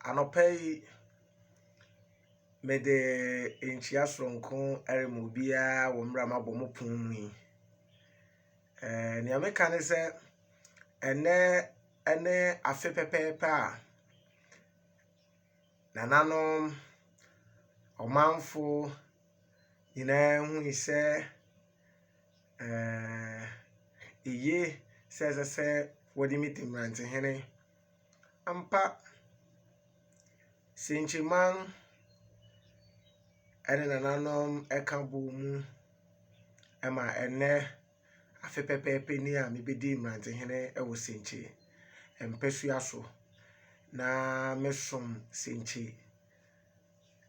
Anɔpai mede enchia sonko eremu bia wo mra ma bomo pon yi. Ni ameka ne se ene afe pepepe a nananom omanfo nyina hu ise iye se wodi miti Mmerantehene ampa senchiman ene nananom eka bomu ema ene afe pepepe ni a mebedi Mmerantehene ewo senchi empesua so na mesom senchi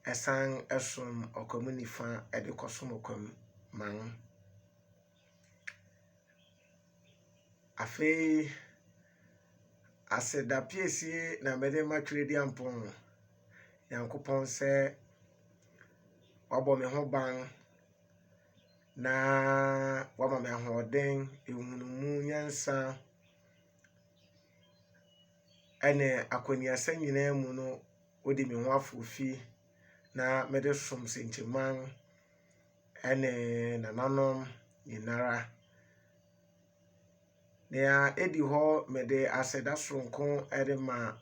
esan esom okomunifa edikosom okom man afe aseda piesi na mede matwredi ampon Yankopon se wabo me ho ban na wama me ahoden ehunumu nyansa ene akwaniasa nyina mu no odi me ho afofi na mede som senchiman ene nananom nyinara na edi ho mede aseda sonko edema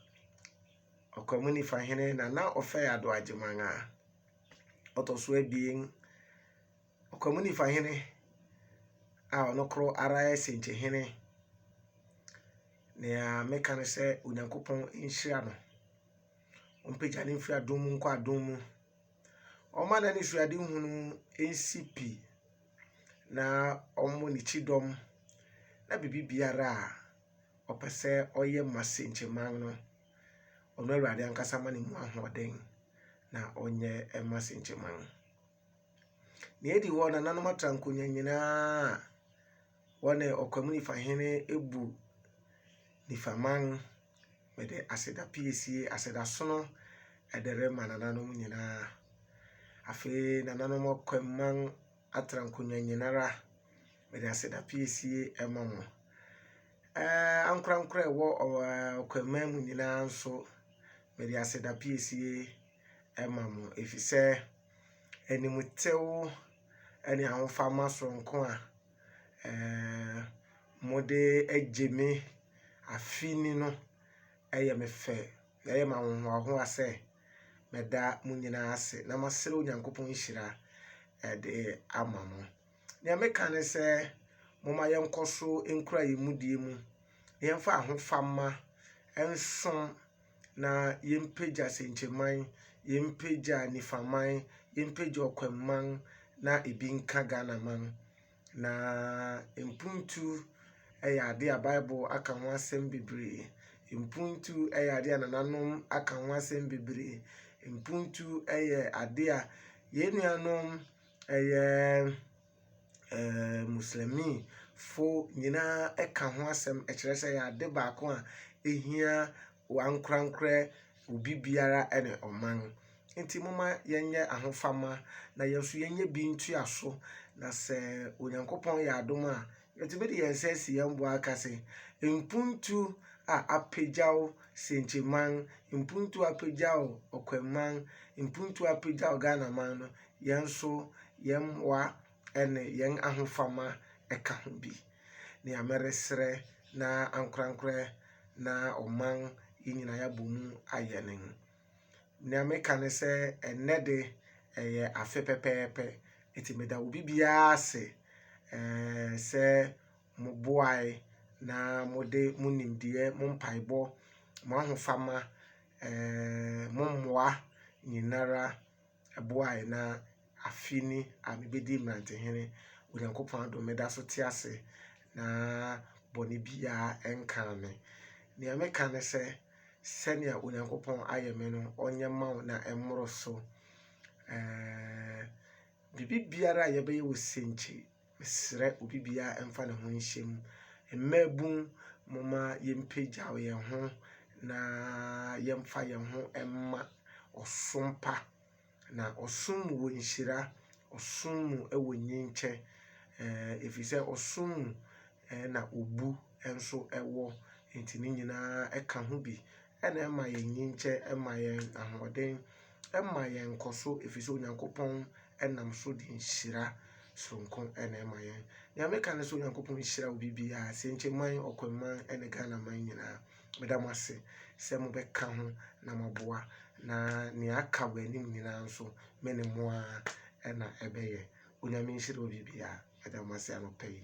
okomunifa hene na ofe ado agimanga otoso ebien okomunifa hene a onokro ara senchi hene na meka ne se Onyankopon enhyira no ompeja ne mfiri adom nko adom mu oma na ne suade hunu ensipi na omo ne chidom na bibiara a opese oye masenchiman no ono Awurade ankasa ma ne mu ahoden na onye masenchiman ne edi ho na nanom atrankonya nyina wone okomunifa hene ebu nifaman mede aseda piesi aseda sono edere manananom nyina afi nananom okomman atrankonya nyinara mede aseda piesi emamo ankrankra ewo okomman mu nyina nso mede aseda piesi emamo efise animutew ene ahofama sonko a mode ejeme afini no eye mefe eye ma ho ase meda mu nyina ase na masere Onyankopon hyira ede amamo ne ameka ne se moma yenkoso enkura yemudie mu yemfa ahofama ensom na yempeja senchiman yempeja nifaman yempeja okwemman na ebinka Ghana man na empuntu ade a Bible aka ho asem bebre empuntu ade a nananom aka ho asem bebre empuntu ade a yenuanom muslimi fo nyina eka ho asem ekire se ade baako a ehia wankrankra obibiara ene oman enti moma yenye ahofama na yesu yenye bintu aso na se Onyankopon ya adom a yetibedi yensesi yembo akase empuntu a apejaw senchiman empuntu apejaw okwemman empuntu apejaw Ghana man no yenso yemwa ene yen ahofama eka ho bi ne ameresre na ankrankra na oman yinyina ya bomu ayenen ne ameka ne se enede afe pepepe etimeda obi bia ase se moboai na mode munimdie mompaibo mo ahofama mommoa nyinara boai na afini amebedi Mmerantehene Onyankopon adom meda so te ase na boni bia enkame ne ameka ne se senia Onyankopon ayeme no onye mawo na emmoro so bibiara yebeye wo senchi mesre obibia emfa ne ho nhyem mmabun moma yempejaw ye ho na yemfa ye ho emma osompa na osum wo nhyira osum ewo nyinche efise osum na obu enso ewo enti ni nyina eka ho bi ɛna ɛma yɛn nyinkyɛ, ɛma yɛn ahoɔden, ɛma yɛn nkɔso efisɛ Onyankopɔn ɛnam so de nhyira soronko ɛna ɛma yɛn. Nea meka ne sɛ Onyankopɔn nhyira wo bibiara, sɛ nkyɛman, ɔkwanman ɛne Ghanaman nyinaa. Meda mo ase sɛ mobɛka ho na maboa, na nea aka wɔ anim nyinaa nso me ne mo a ɛna ɛbɛyɛ. Onyame nhyira wo bibiara. Meda mo ase anɔpa yi.